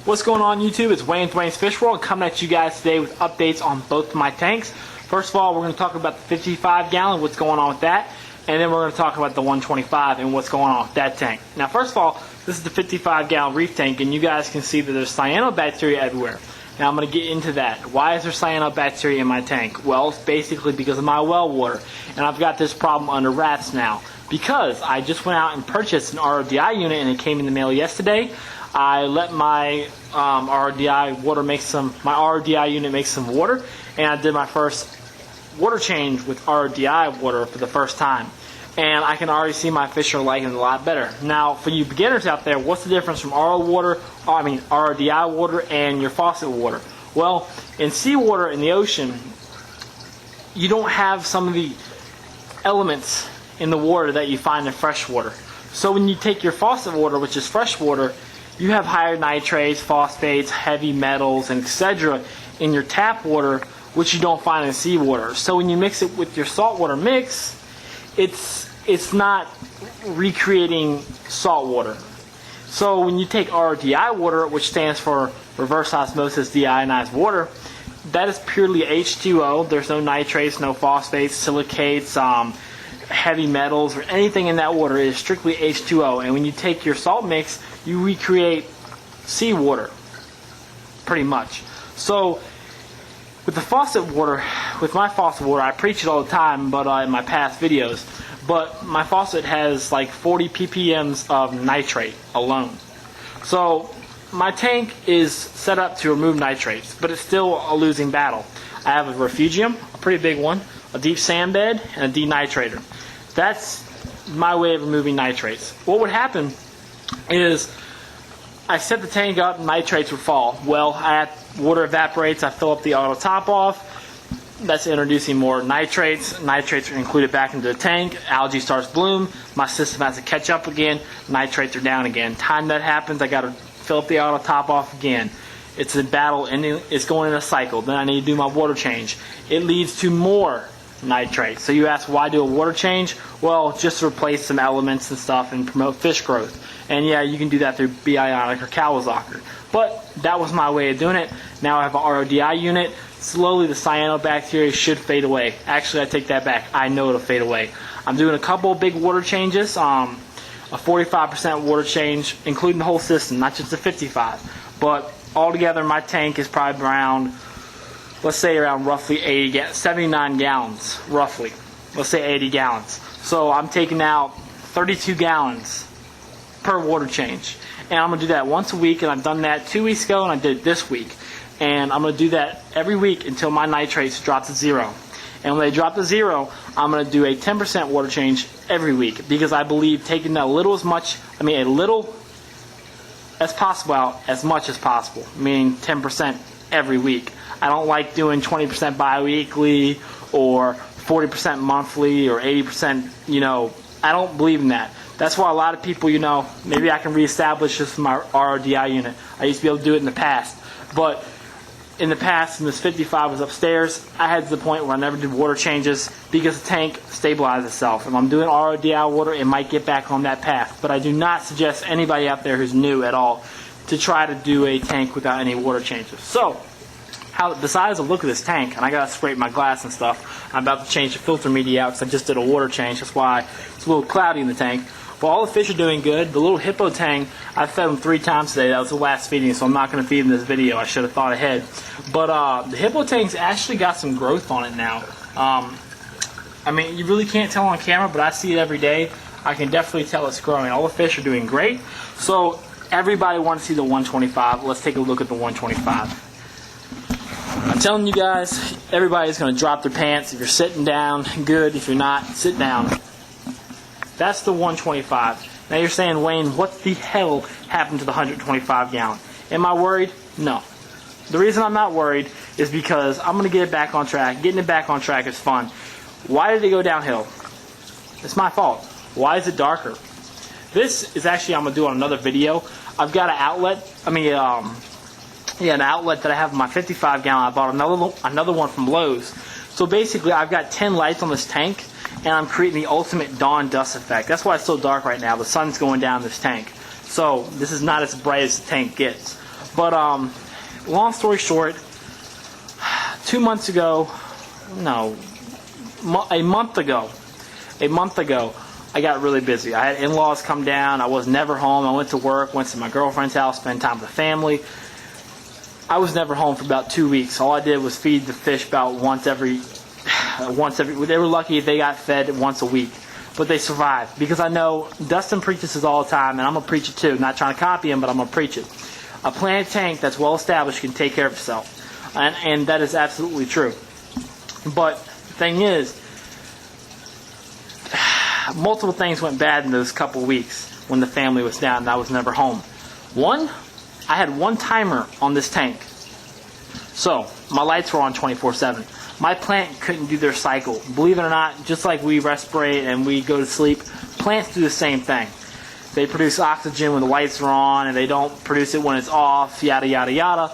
What's going on YouTube? It's Wayne with Wayne's Fish World coming at you guys today with updates on both my tanks. First of all, we're going to talk about the 55 gallon, what's going on with that, and then we're going to talk about the 125 and what's going on with that tank. Now first of all, this is the 55 gallon reef tank, and you guys can see that there's cyanobacteria everywhere. Now I'm going to get into that. Why is there cyanobacteria in my tank? Well, it's basically because of my well water, and I've got this problem under wraps now because I just went out and purchased an RODI unit and it came in the mail yesterday. I let my RODI unit make some water, and I did my first water change with RODI water for the first time. And I can already see my fish are liking it a lot better. Now, for you beginners out there, what's the difference from RODI water and your faucet water? Well, in seawater in the ocean, you don't have some of the elements in the water that you find in fresh water. So when you take your faucet water, which is fresh water, you have higher nitrates, phosphates, heavy metals, and etc. in your tap water, which you don't find in seawater. So when you mix it with your saltwater mix, it's not recreating salt water. So when you take RODI water, which stands for reverse osmosis deionized water, that is purely H2O. There's no nitrates, no phosphates, silicates, heavy metals, or anything in that water. It is strictly H2O. And when you take your salt mix, you recreate seawater, pretty much. So with the faucet water, with my faucet water, I preach it all the time, but in my past videos, but my faucet has like 40 ppms of nitrate alone. So my tank is set up to remove nitrates, but it's still a losing battle. I have a refugium, a pretty big one, a deep sand bed, and a denitrator. That's my way of removing nitrates. What would happen is I set the tank up, nitrates would fall. Well, water evaporates, I fill up the auto top off. That's introducing more nitrates. Nitrates are included back into the tank. Algae starts to bloom. My system has to catch up again. Nitrates are down again. Time that happens, I got to fill up the auto top off again. It's a battle, and it's going in a cycle. Then I need to do my water change. It leads to more nitrates. So you ask, why do a water change? Well, just to replace some elements and stuff and promote fish growth. And yeah, you can do that through Bionic or Kawasaki. But that was my way of doing it. Now I have an RODI unit. Slowly the cyanobacteria should fade away. Actually, I take that back. I know it'll fade away. I'm doing a couple of big water changes. A 45% water change, including the whole system, not just the 55. But altogether, my tank is probably around, let's say around roughly 79 gallons, roughly. Let's say 80 gallons. So I'm taking out 32 gallons per water change. And I'm going to do that once a week, and I've done that 2 weeks ago, and I did it this week. And I'm going to do that every week until my nitrates drop to zero. And when they drop to zero, I'm going to do a 10% water change every week, because I believe taking a little as possible out as much as possible, meaning 10% every week. I don't like doing 20% bi-weekly or 40% monthly or 80%, I don't believe in that. That's why a lot of people, maybe I can reestablish this with my RODI unit. I used to be able to do it in the past. But in the past, when this 55 was upstairs, I had to the point where I never did water changes because the tank stabilized itself. If I'm doing RODI water, it might get back on that path. But I do not suggest anybody out there who's new at all to try to do a tank without any water changes. So, besides the look of this tank, and I got to scrape my glass and stuff, I'm about to change the filter media out because I just did a water change. That's why it's a little cloudy in the tank. But all the fish are doing good. The little hippo tang, I fed them 3 times today. That was the last feeding, so I'm not going to feed them this video. I should have thought ahead. But the hippo tang's actually got some growth on it now. You really can't tell on camera, but I see it every day. I can definitely tell it's growing. All the fish are doing great. So everybody wants to see the 125. Let's take a look at the 125. I'm telling you guys, everybody's going to drop their pants. If you're sitting down, good. If you're not, sit down. That's the 125. Now you're saying, Wayne, what the hell happened to the 125 gallon? Am I worried? No. The reason I'm not worried is because I'm going to get it back on track. Getting it back on track is fun. Why did it go downhill? It's my fault. Why is it darker? This is actually, I'm going to do on another video. I've got an outlet, an outlet that I have in my 55 gallon. I bought another one from Lowe's. So basically, I've got 10 lights on this tank, and I'm creating the ultimate dawn dust effect. That's why it's so dark right now. The sun's going down this tank. So this is not as bright as the tank gets. But long story short, 2 months ago, no, a month ago, I got really busy. I had in-laws come down. I was never home. I went to work, went to my girlfriend's house, spent time with the family. I was never home for about 2 weeks. All I did was feed the fish about once every. They were lucky if they got fed once a week, but they survived because I know Dustin preaches this all the time, and I'm gonna preach it too. Not trying to copy him, but I'm gonna preach it. A planted tank that's well established can take care of itself, and that is absolutely true. But the thing is, multiple things went bad in those couple weeks when the family was down and I was never home. One, I had one timer on this tank. So, my lights were on 24/7. My plant couldn't do their cycle. Believe it or not, just like we respirate and we go to sleep, plants do the same thing. They produce oxygen when the lights are on and they don't produce it when it's off, yada, yada, yada.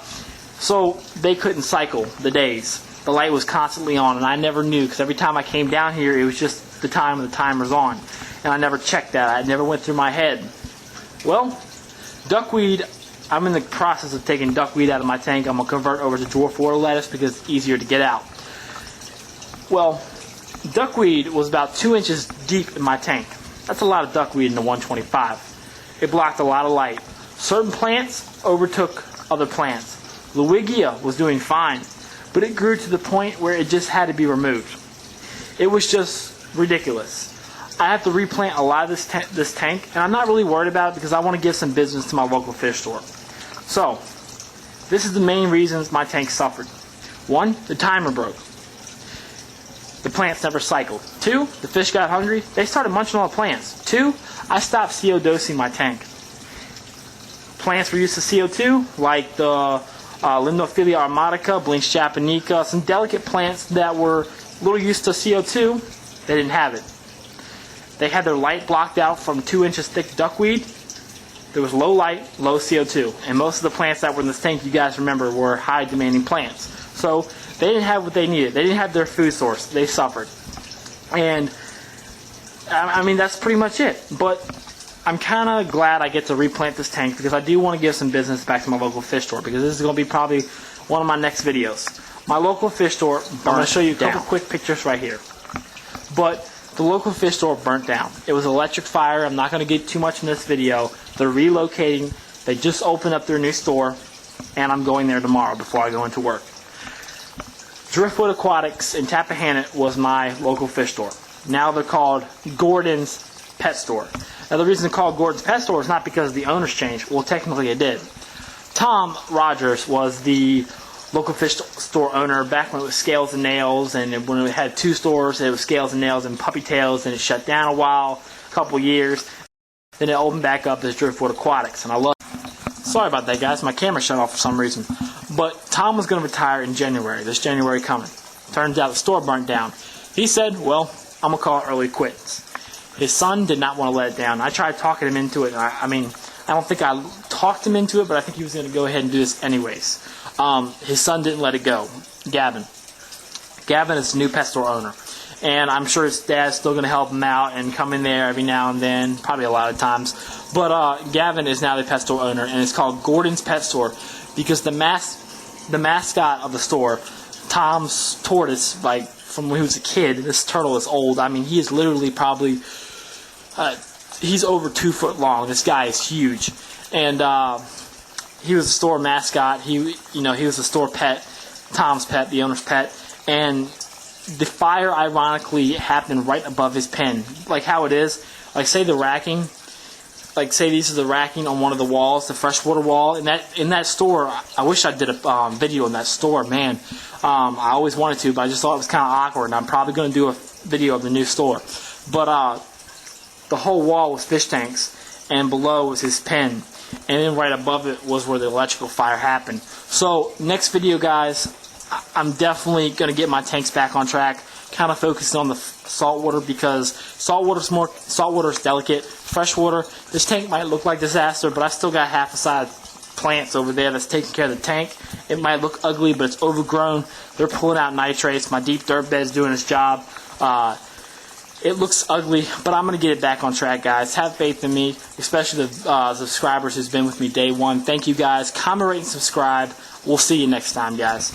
So, they couldn't cycle the days. The light was constantly on and I never knew because every time I came down here, it was just the time the timer's on. And I never checked that. It never went through my head. Well, duckweed, I'm in the process of taking duckweed out of my tank. I'm going to convert over to dwarf water lettuce because it's easier to get out. Well, duckweed was about 2 inches deep in my tank. That's a lot of duckweed in the 125. It blocked a lot of light. Certain plants overtook other plants. Longgg was doing fine, but it grew to the point where it just had to be removed. It was just ridiculous. I have to replant a lot of this tank, and I'm not really worried about it because I want to give some business to my local fish store. So, this is the main reasons my tank suffered. 1, the timer broke. The plants never cycled. 2, the fish got hungry. They started munching on the plants. 2, I stopped CO dosing my tank. Plants were used to CO2, like the Limnophilia aromatica, Blinks japonica, some delicate plants that were a little used to CO2. They didn't have it. They had their light blocked out from 2 inches thick duckweed. There was low light, low CO2. And most of the plants that were in this tank, you guys remember, were high demanding plants. So they didn't have what they needed. They didn't have their food source. They suffered. And I mean, that's pretty much it. But I'm kind of glad I get to replant this tank because I do want to give some business back to my local fish store because this is going to be probably one of my next videos. My local fish store, I'm going to show you a couple quick pictures right here. But the local fish store burnt down. It was an electric fire. I'm not going to get too much in this video. They're relocating. They just opened up their new store, and I'm going there tomorrow before I go into work. Driftwood Aquatics in Tappahannock was my local fish store. Now they're called Gordon's Pet Store. Now the reason they're called Gordon's Pet Store is not because the owners changed. Well, technically it did. Tom Rogers was the local fish store owner back when it was Scales and Nails, and when we had 2 stores, it was Scales and Nails and Puppy Tails, and it shut down a while, a couple years. Then it opened back up as Driftwood Aquatics, and I love it. Sorry about that, guys. My camera shut off for some reason. But Tom was going to retire in January, this January coming. Turns out the store burnt down. He said, well, I'm going to call it early quits. His son did not want to let it down. I tried talking him into it. I mean, I don't think I talked him into it, but I think he was going to go ahead and do this anyways. His son didn't let it go. Gavin. Gavin is the new pet store owner. And I'm sure his dad's still going to help him out and come in there every now and then, probably a lot of times. But Gavin is now the pet store owner, and it's called Gordon's Pet Store because the mascot of the store, Tom's tortoise, like from when he was a kid, this turtle is old. I mean, he is literally probably, he's over 2 foot long. This guy is huge. And he was a store mascot. He was a store pet, Tom's pet, the owner's pet. And the fire, ironically, happened right above his pen. Like how it is. Like, say the racking. Like, say these are the racking on one of the walls, the freshwater wall. In that store, I wish I did a video in that store, man. I always wanted to, but I just thought it was kind of awkward. And I'm probably going to do a video of the new store. But the whole wall was fish tanks, and below was his pen. And then right above it was where the electrical fire happened. So, next video, guys, I'm definitely going to get my tanks back on track, kind of focusing on the saltwater because saltwater is delicate. Freshwater, this tank might look like disaster, but I still got half a side of plants over there that's taking care of the tank. It might look ugly, but it's overgrown. They're pulling out nitrates. My deep dirt bed's doing its job. It looks ugly, but I'm going to get it back on track, guys. Have faith in me, especially the subscribers who's been with me day one. Thank you, guys. Comment, rate, and subscribe. We'll see you next time, guys.